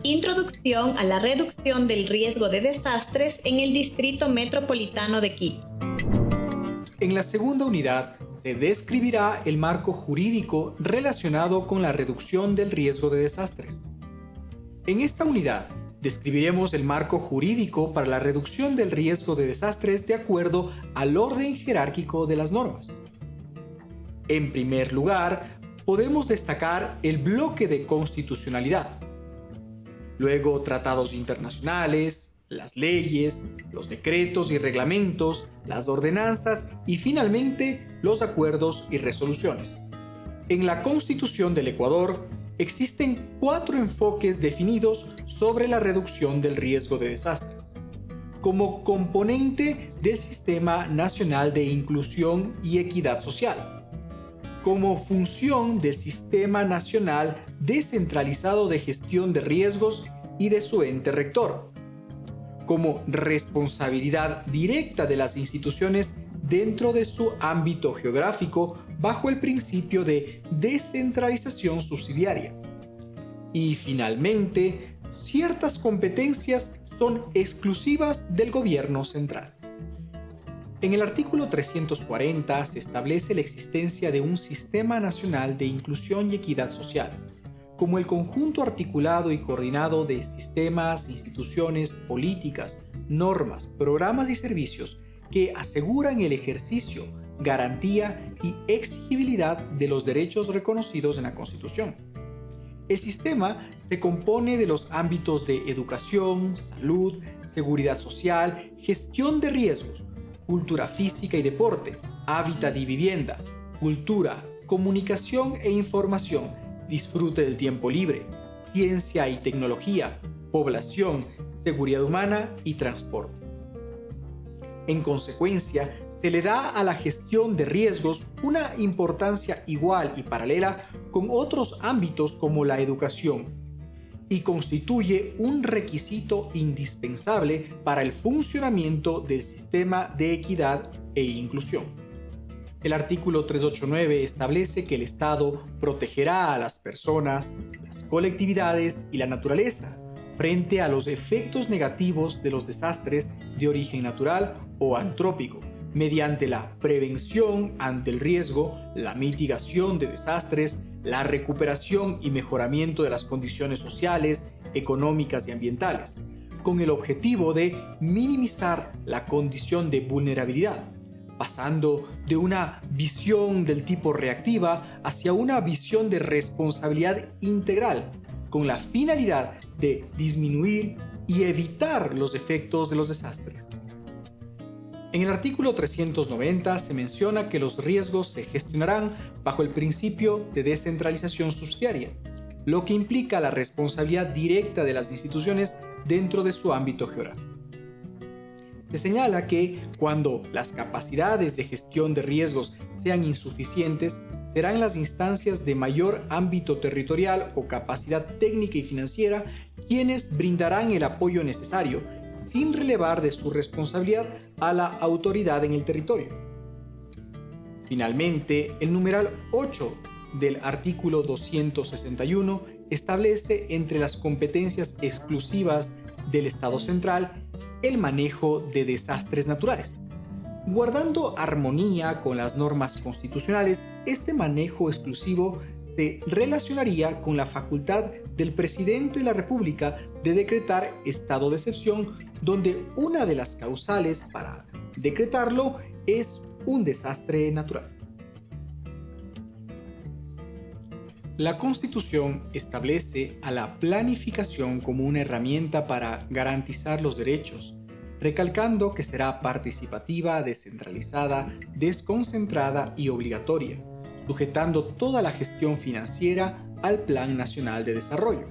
Introducción a la reducción del riesgo de desastres en el Distrito Metropolitano de Quito. En la segunda unidad se describirá el marco jurídico relacionado con la reducción del riesgo de desastres. En esta unidad describiremos el marco jurídico para la reducción del riesgo de desastres de acuerdo al orden jerárquico de las normas. En primer lugar, podemos destacar el bloque de constitucionalidad. Luego, tratados internacionales, las leyes, los decretos y reglamentos, las ordenanzas y finalmente los acuerdos y resoluciones. En la Constitución del Ecuador existen 4 enfoques definidos sobre la reducción del riesgo de desastres, como componente del Sistema Nacional de Inclusión y Equidad Social, como función del Sistema Nacional Descentralizado de Gestión de Riesgos y de su ente rector, como responsabilidad directa de las instituciones dentro de su ámbito geográfico bajo el principio de descentralización subsidiaria. Y finalmente, ciertas competencias son exclusivas del gobierno central. En el artículo 340 se establece la existencia de un Sistema Nacional de Inclusión y Equidad Social, como el conjunto articulado y coordinado de sistemas, instituciones, políticas, normas, programas y servicios que aseguran el ejercicio, garantía y exigibilidad de los derechos reconocidos en la Constitución. El sistema se compone de los ámbitos de educación, salud, seguridad social, gestión de riesgos, cultura física y deporte, hábitat y vivienda, cultura, comunicación e información, disfrute del tiempo libre, ciencia y tecnología, población, seguridad humana y transporte. En consecuencia, se le da a la gestión de riesgos una importancia igual y paralela con otros ámbitos como la educación, y constituye un requisito indispensable para el funcionamiento del sistema de equidad e inclusión. El artículo 389 establece que el Estado protegerá a las personas, las colectividades y la naturaleza frente a los efectos negativos de los desastres de origen natural o antrópico, mediante la prevención ante el riesgo, la mitigación de desastres, la recuperación y mejoramiento de las condiciones sociales, económicas y ambientales, con el objetivo de minimizar la condición de vulnerabilidad, pasando de una visión del tipo reactiva hacia una visión de responsabilidad integral, con la finalidad de disminuir y evitar los efectos de los desastres. En el artículo 390 se menciona que los riesgos se gestionarán bajo el principio de descentralización subsidiaria, lo que implica la responsabilidad directa de las instituciones dentro de su ámbito geográfico. Se señala que cuando las capacidades de gestión de riesgos sean insuficientes, serán las instancias de mayor ámbito territorial o capacidad técnica y financiera quienes brindarán el apoyo necesario, sin relevar de su responsabilidad a la autoridad en el territorio. Finalmente, el numeral 8 del artículo 261 establece entre las competencias exclusivas del Estado central el manejo de desastres naturales. Guardando armonía con las normas constitucionales, este manejo exclusivo se relacionaría con la facultad del presidente de la República de decretar estado de excepción, donde una de las causales para decretarlo es un desastre natural. La Constitución establece a la planificación como una herramienta para garantizar los derechos, recalcando que será participativa, descentralizada, desconcentrada y obligatoria, sujetando toda la gestión financiera al Plan Nacional de Desarrollo.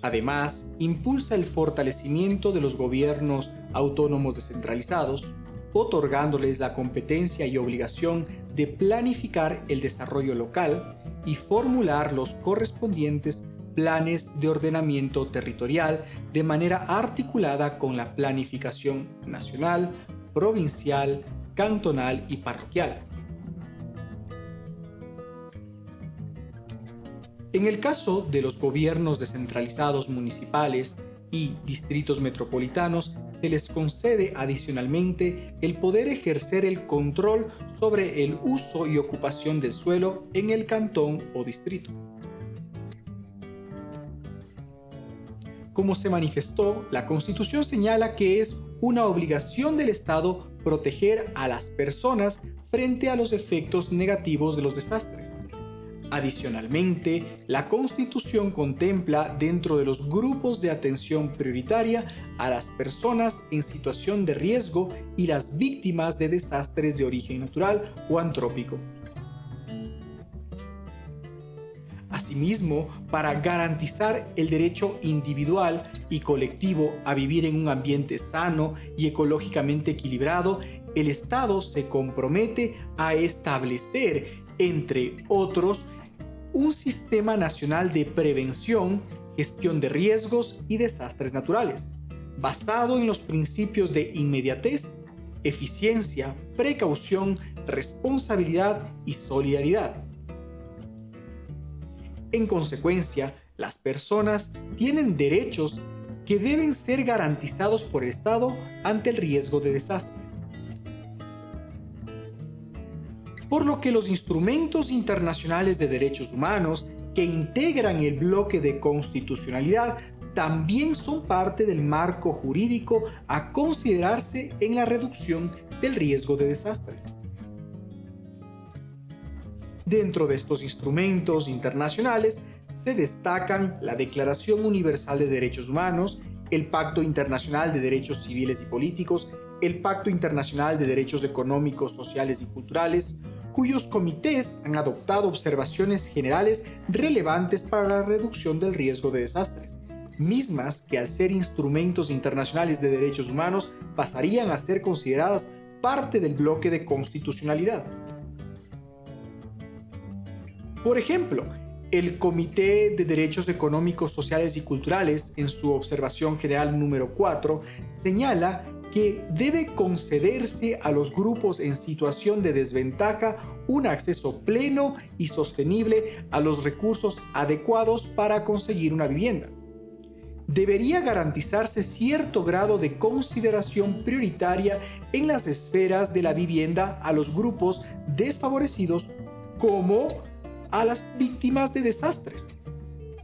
Además, impulsa el fortalecimiento de los gobiernos autónomos descentralizados, otorgándoles la competencia y obligación de planificar el desarrollo local y formular los correspondientes planes de ordenamiento territorial de manera articulada con la planificación nacional, provincial, cantonal y parroquial. En el caso de los gobiernos descentralizados municipales y distritos metropolitanos, se les concede adicionalmente el poder ejercer el control sobre el uso y ocupación del suelo en el cantón o distrito. Como se manifestó, la Constitución señala que es una obligación del Estado proteger a las personas frente a los efectos negativos de los desastres. Adicionalmente, la Constitución contempla dentro de los grupos de atención prioritaria a las personas en situación de riesgo y las víctimas de desastres de origen natural o antrópico. Asimismo, para garantizar el derecho individual y colectivo a vivir en un ambiente sano y ecológicamente equilibrado, el Estado se compromete a establecer, entre otros, un sistema nacional de prevención, gestión de riesgos y desastres naturales, basado en los principios de inmediatez, eficiencia, precaución, responsabilidad y solidaridad. En consecuencia, las personas tienen derechos que deben ser garantizados por el Estado ante el riesgo de desastres. Por lo que los instrumentos internacionales de derechos humanos que integran el bloque de constitucionalidad también son parte del marco jurídico a considerarse en la reducción del riesgo de desastres. Dentro de estos instrumentos internacionales se destacan la Declaración Universal de Derechos Humanos, el Pacto Internacional de Derechos Civiles y Políticos, el Pacto Internacional de Derechos Económicos, Sociales y Culturales, cuyos comités han adoptado observaciones generales relevantes para la reducción del riesgo de desastres, mismas que al ser instrumentos internacionales de derechos humanos pasarían a ser consideradas parte del bloque de constitucionalidad. Por ejemplo, el Comité de Derechos Económicos, Sociales y Culturales, en su observación general número 4, señala que debe concederse a los grupos en situación de desventaja un acceso pleno y sostenible a los recursos adecuados para conseguir una vivienda. Debería garantizarse cierto grado de consideración prioritaria en las esferas de la vivienda a los grupos desfavorecidos como a las víctimas de desastres,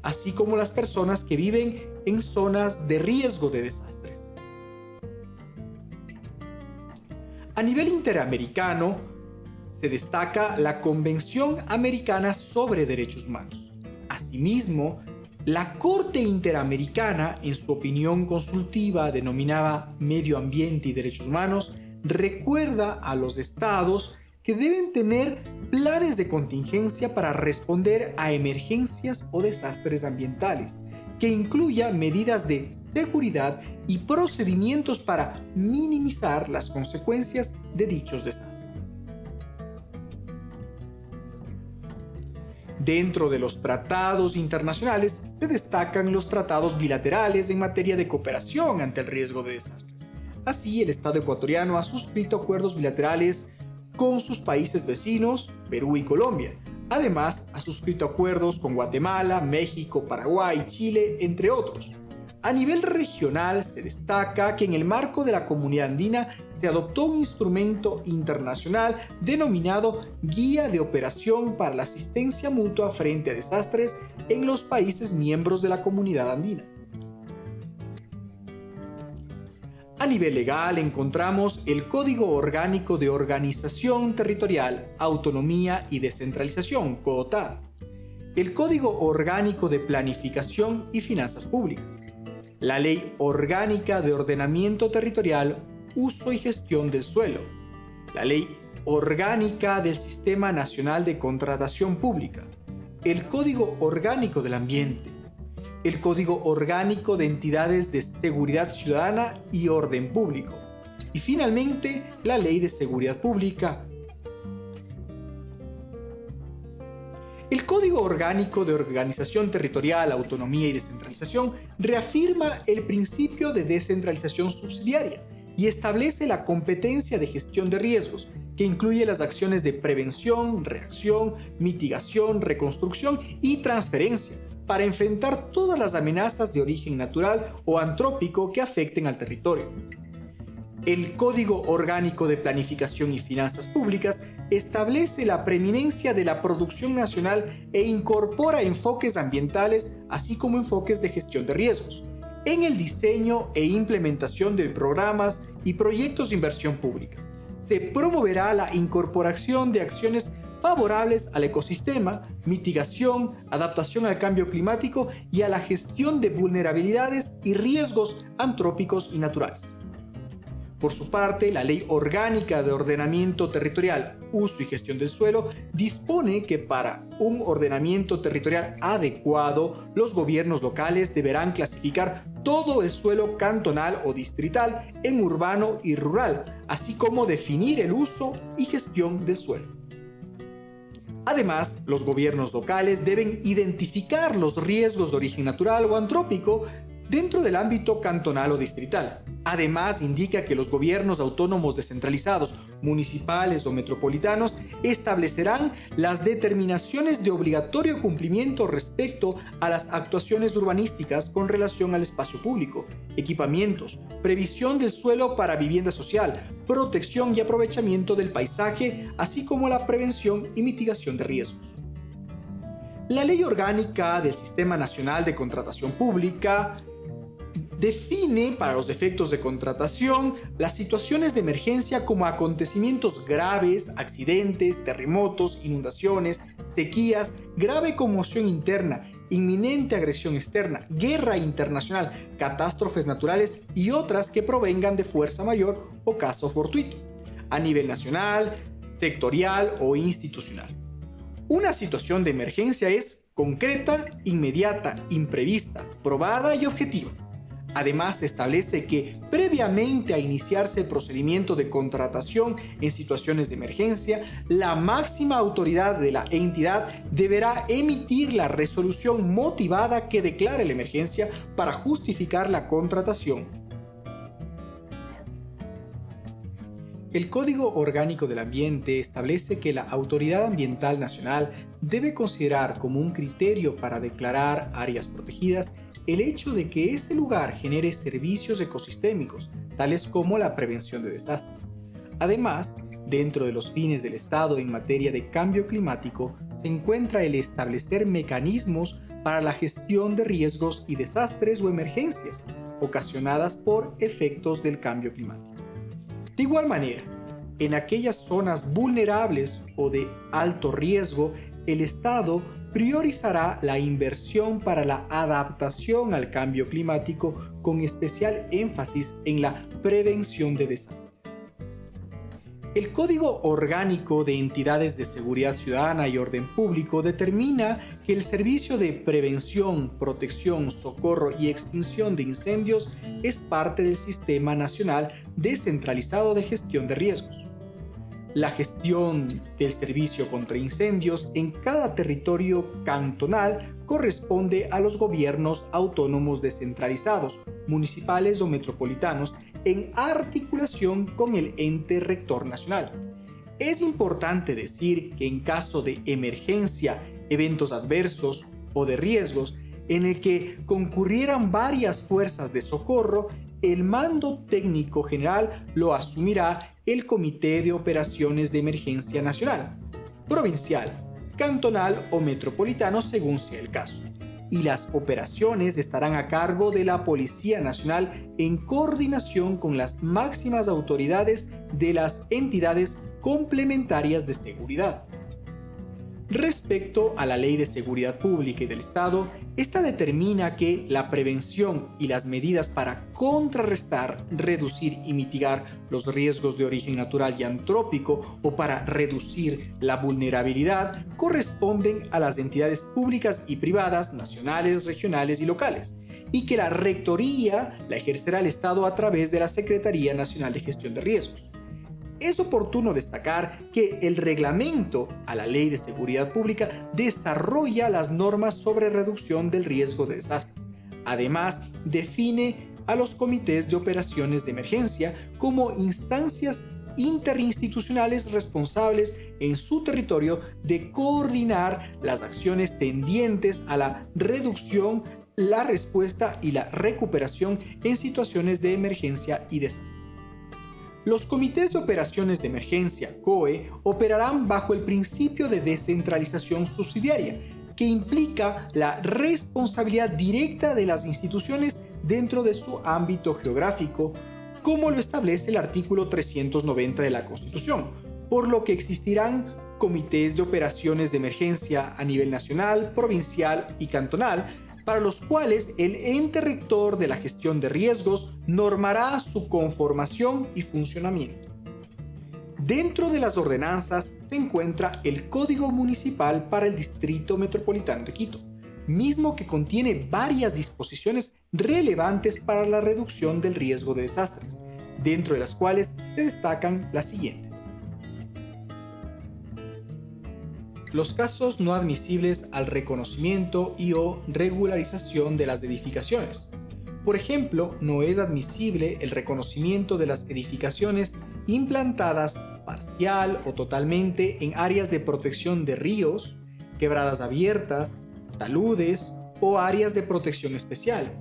así como las personas que viven en zonas de riesgo de desastres. A nivel interamericano, se destaca la Convención Americana sobre Derechos Humanos. Asimismo, la Corte Interamericana, en su opinión consultiva denominada Medio Ambiente y Derechos Humanos, recuerda a los estados que deben tener planes de contingencia para responder a emergencias o desastres ambientales, que incluya medidas de seguridad y procedimientos para minimizar las consecuencias de dichos desastres. Dentro de los tratados internacionales se destacan los tratados bilaterales en materia de cooperación ante el riesgo de desastres. Así, el Estado ecuatoriano ha suscrito acuerdos bilaterales con sus países vecinos, Perú y Colombia. Además, ha suscrito acuerdos con Guatemala, México, Paraguay, Chile, entre otros. A nivel regional, se destaca que en el marco de la Comunidad Andina se adoptó un instrumento internacional denominado Guía de Operación para la Asistencia Mutua frente a Desastres en los países miembros de la Comunidad Andina. A nivel legal encontramos el Código Orgánico de Organización Territorial, Autonomía y Descentralización, COOTAD, el Código Orgánico de Planificación y Finanzas Públicas, la Ley Orgánica de Ordenamiento Territorial, Uso y Gestión del Suelo, la Ley Orgánica del Sistema Nacional de Contratación Pública, el Código Orgánico del Ambiente, el Código Orgánico de Entidades de Seguridad Ciudadana y Orden Público, y finalmente la Ley de Seguridad Pública. El Código Orgánico de Organización Territorial, Autonomía y Descentralización reafirma el principio de descentralización subsidiaria, y establece la competencia de gestión de riesgos, que incluye las acciones de prevención, reacción, mitigación, reconstrucción y transferencia, para enfrentar todas las amenazas de origen natural o antrópico que afecten al territorio. El Código Orgánico de Planificación y Finanzas Públicas establece la preeminencia de la producción nacional e incorpora enfoques ambientales, así como enfoques de gestión de riesgos, en el diseño e implementación de programas y proyectos de inversión pública. Se promoverá la incorporación de acciones favorables al ecosistema, mitigación, adaptación al cambio climático y a la gestión de vulnerabilidades y riesgos antrópicos y naturales. Por su parte, la Ley Orgánica de Ordenamiento Territorial, Uso y Gestión del Suelo dispone que para un ordenamiento territorial adecuado, los gobiernos locales deberán clasificar todo el suelo cantonal o distrital en urbano y rural, así como definir el uso y gestión del suelo. Además, los gobiernos locales deben identificar los riesgos de origen natural o antrópico dentro del ámbito cantonal o distrital. Además, indica que los gobiernos autónomos descentralizados, municipales o metropolitanos, establecerán las determinaciones de obligatorio cumplimiento respecto a las actuaciones urbanísticas con relación al espacio público, equipamientos, previsión del suelo para vivienda social, protección y aprovechamiento del paisaje, así como la prevención y mitigación de riesgos. La Ley Orgánica del Sistema Nacional de Contratación Pública define para los efectos de contratación las situaciones de emergencia como acontecimientos graves, accidentes, terremotos, inundaciones, sequías, grave conmoción interna, inminente agresión externa, guerra internacional, catástrofes naturales y otras que provengan de fuerza mayor o caso fortuito, a nivel nacional, sectorial o institucional. Una situación de emergencia es concreta, inmediata, imprevista, probada y objetiva. Además, se establece que previamente a iniciarse el procedimiento de contratación en situaciones de emergencia, la máxima autoridad de la entidad deberá emitir la resolución motivada que declare la emergencia para justificar la contratación. El Código Orgánico del Ambiente establece que la Autoridad Ambiental Nacional debe considerar como un criterio para declarar áreas protegidas el hecho de que ese lugar genere servicios ecosistémicos, tales como la prevención de desastres. Además, dentro de los fines del Estado en materia de cambio climático, se encuentra el establecer mecanismos para la gestión de riesgos y desastres o emergencias ocasionadas por efectos del cambio climático. De igual manera, en aquellas zonas vulnerables o de alto riesgo, el Estado priorizará la inversión para la adaptación al cambio climático con especial énfasis en la prevención de desastres. El Código Orgánico de Entidades de Seguridad Ciudadana y Orden Público determina que el servicio de prevención, protección, socorro y extinción de incendios es parte del Sistema Nacional Descentralizado de Gestión de Riesgos. La gestión del servicio contra incendios en cada territorio cantonal corresponde a los gobiernos autónomos descentralizados, municipales o metropolitanos, en articulación con el ente rector nacional. Es importante decir que en caso de emergencia, eventos adversos o de riesgos en el que concurrieran varias fuerzas de socorro, el mando técnico general lo asumirá el Comité de Operaciones de Emergencia Nacional, provincial, cantonal o metropolitano según sea el caso. Y las operaciones estarán a cargo de la Policía Nacional en coordinación con las máximas autoridades de las entidades complementarias de seguridad. Respecto a la Ley de Seguridad Pública y del Estado, esta determina que la prevención y las medidas para contrarrestar, reducir y mitigar los riesgos de origen natural y antrópico o para reducir la vulnerabilidad corresponden a las entidades públicas y privadas, nacionales, regionales y locales, y que la rectoría la ejercerá el Estado a través de la Secretaría Nacional de Gestión de Riesgos. Es oportuno destacar que el reglamento a la Ley de Seguridad Pública desarrolla las normas sobre reducción del riesgo de desastres. Además, define a los comités de operaciones de emergencia como instancias interinstitucionales responsables en su territorio de coordinar las acciones tendientes a la reducción, la respuesta y la recuperación en situaciones de emergencia y desastre. Los comités de operaciones de emergencia, COE, operarán bajo el principio de descentralización subsidiaria, que implica la responsabilidad directa de las instituciones dentro de su ámbito geográfico, como lo establece el artículo 390 de la Constitución, por lo que existirán comités de operaciones de emergencia a nivel nacional, provincial y cantonal, para los cuales el ente rector de la gestión de riesgos normará su conformación y funcionamiento. Dentro de las ordenanzas se encuentra el Código Municipal para el Distrito Metropolitano de Quito, mismo que contiene varias disposiciones relevantes para la reducción del riesgo de desastres, dentro de las cuales se destacan las siguientes. Los casos no admisibles al reconocimiento y o regularización de las edificaciones. Por ejemplo, no es admisible el reconocimiento de las edificaciones implantadas parcial o totalmente en áreas de protección de ríos, quebradas abiertas, taludes o áreas de protección especial,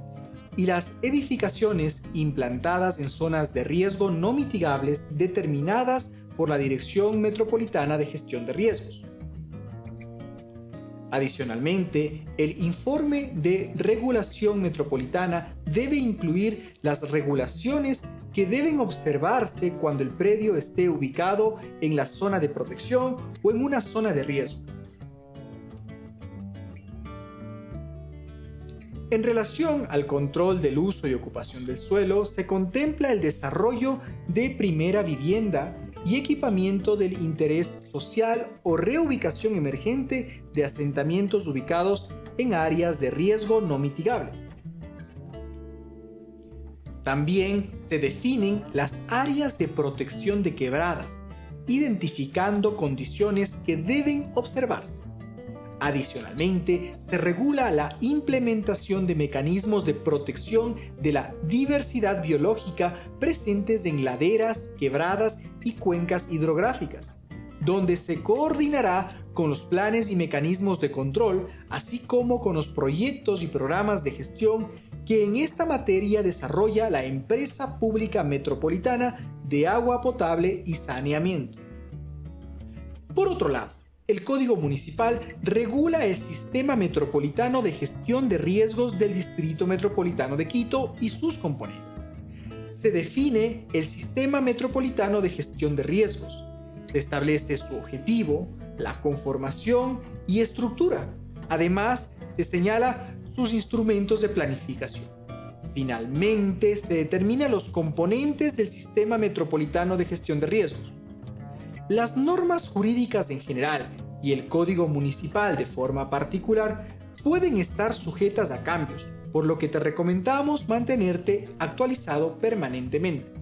y las edificaciones implantadas en zonas de riesgo no mitigables determinadas por la Dirección Metropolitana de Gestión de Riesgos. Adicionalmente, el informe de regulación metropolitana debe incluir las regulaciones que deben observarse cuando el predio esté ubicado en la zona de protección o en una zona de riesgo. En relación al control del uso y ocupación del suelo, se contempla el desarrollo de primera vivienda y equipamiento del interés social o reubicación emergente de asentamientos ubicados en áreas de riesgo no mitigable. También se definen las áreas de protección de quebradas, identificando condiciones que deben observarse. Adicionalmente, se regula la implementación de mecanismos de protección de la diversidad biológica presentes en laderas, quebradas y cuencas hidrográficas, donde se coordinará con los planes y mecanismos de control, así como con los proyectos y programas de gestión que en esta materia desarrolla la Empresa Pública Metropolitana de Agua Potable y Saneamiento. Por otro lado, el Código Municipal regula el Sistema Metropolitano de Gestión de Riesgos del Distrito Metropolitano de Quito y sus componentes. Se define el Sistema Metropolitano de Gestión de Riesgos. Se establece su objetivo, la conformación y estructura. Además, se señala sus instrumentos de planificación. Finalmente, se determinan los componentes del Sistema Metropolitano de Gestión de Riesgos. Las normas jurídicas en general y el Código Municipal de forma particular pueden estar sujetas a cambios, por lo que te recomendamos mantenerte actualizado permanentemente.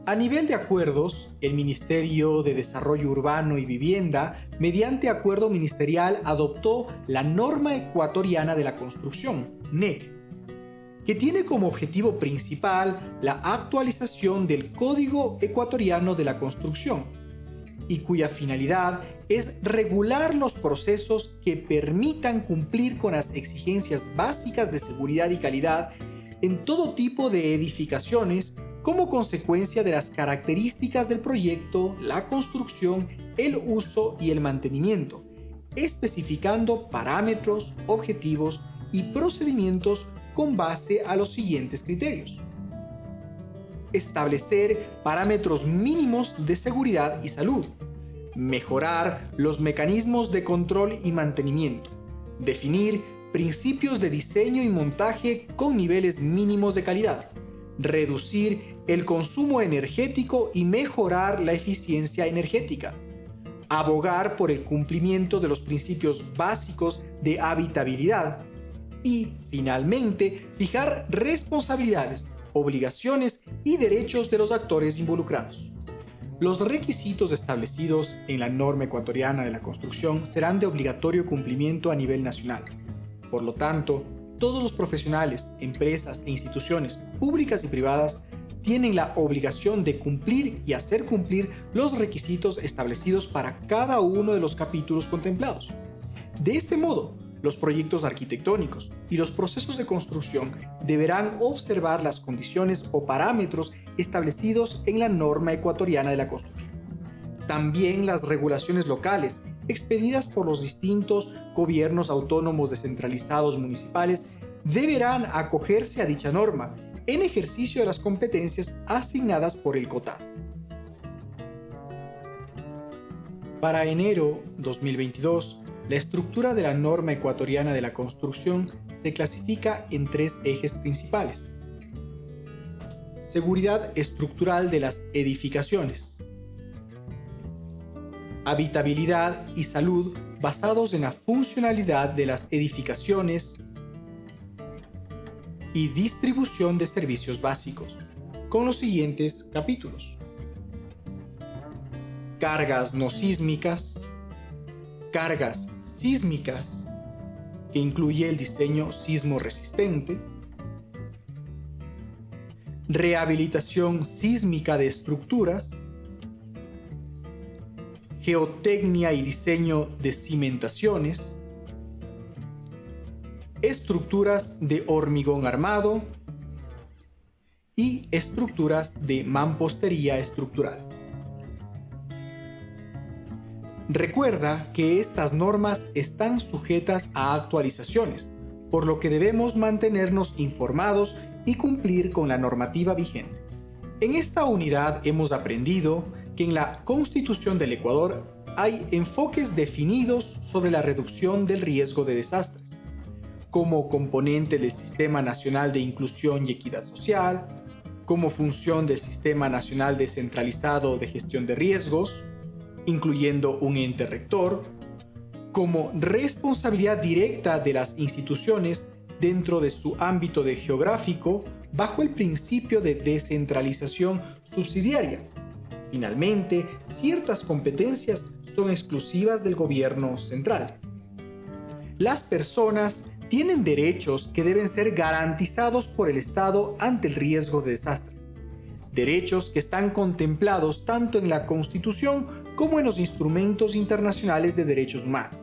A nivel de acuerdos, el Ministerio de Desarrollo Urbano y Vivienda, mediante acuerdo ministerial, adoptó la Norma Ecuatoriana de la Construcción, NEC, que tiene como objetivo principal la actualización del Código Ecuatoriano de la Construcción, y cuya finalidad es regular los procesos que permitan cumplir con las exigencias básicas de seguridad y calidad en todo tipo de edificaciones como consecuencia de las características del proyecto, la construcción, el uso y el mantenimiento, especificando parámetros, objetivos y procedimientos con base a los siguientes criterios. Establecer parámetros mínimos de seguridad y salud. Mejorar los mecanismos de control y mantenimiento. Definir principios de diseño y montaje con niveles mínimos de calidad. Reducir el consumo energético y mejorar la eficiencia energética. Abogar por el cumplimiento de los principios básicos de habitabilidad. Y, finalmente, fijar responsabilidades, obligaciones y derechos de los actores involucrados. Los requisitos establecidos en la Norma Ecuatoriana de la Construcción serán de obligatorio cumplimiento a nivel nacional. Por lo tanto, todos los profesionales, empresas e instituciones públicas y privadas tienen la obligación de cumplir y hacer cumplir los requisitos establecidos para cada uno de los capítulos contemplados. De este modo, los proyectos arquitectónicos y los procesos de construcción deberán observar las condiciones o parámetros establecidos en la norma ecuatoriana de la construcción. También las regulaciones locales expedidas por los distintos gobiernos autónomos descentralizados municipales deberán acogerse a dicha norma en ejercicio de las competencias asignadas por el COTAD. Para enero 2022, la estructura de la norma ecuatoriana de la construcción se clasifica en 3 ejes principales. Seguridad estructural de las edificaciones. Habitabilidad y salud basados en la funcionalidad de las edificaciones. Y distribución de servicios básicos, con los siguientes capítulos: cargas no sísmicas, cargas sísmicas, que incluye el diseño sismo resistente, rehabilitación sísmica de estructuras, geotecnia y diseño de cimentaciones, estructuras de hormigón armado y estructuras de mampostería estructural. Recuerda que estas normas están sujetas a actualizaciones, por lo que debemos mantenernos informados y cumplir con la normativa vigente. En esta unidad hemos aprendido que en la Constitución del Ecuador hay enfoques definidos sobre la reducción del riesgo de desastres, como componente del Sistema Nacional de Inclusión y Equidad Social, como función del Sistema Nacional Descentralizado de Gestión de Riesgos, incluyendo un ente rector, como responsabilidad directa de las instituciones dentro de su ámbito geográfico bajo el principio de descentralización subsidiaria. Finalmente, ciertas competencias son exclusivas del gobierno central. Las personas tienen derechos que deben ser garantizados por el Estado ante el riesgo de desastres. Derechos que están contemplados tanto en la Constitución como en los instrumentos internacionales de derechos humanos.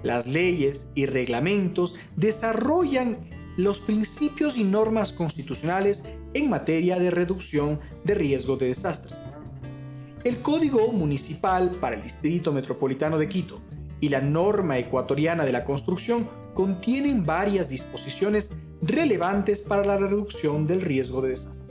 Las leyes y reglamentos desarrollan los principios y normas constitucionales en materia de reducción de riesgo de desastres. El Código Municipal para el Distrito Metropolitano de Quito y la norma ecuatoriana de la construcción contienen varias disposiciones relevantes para la reducción del riesgo de desastres.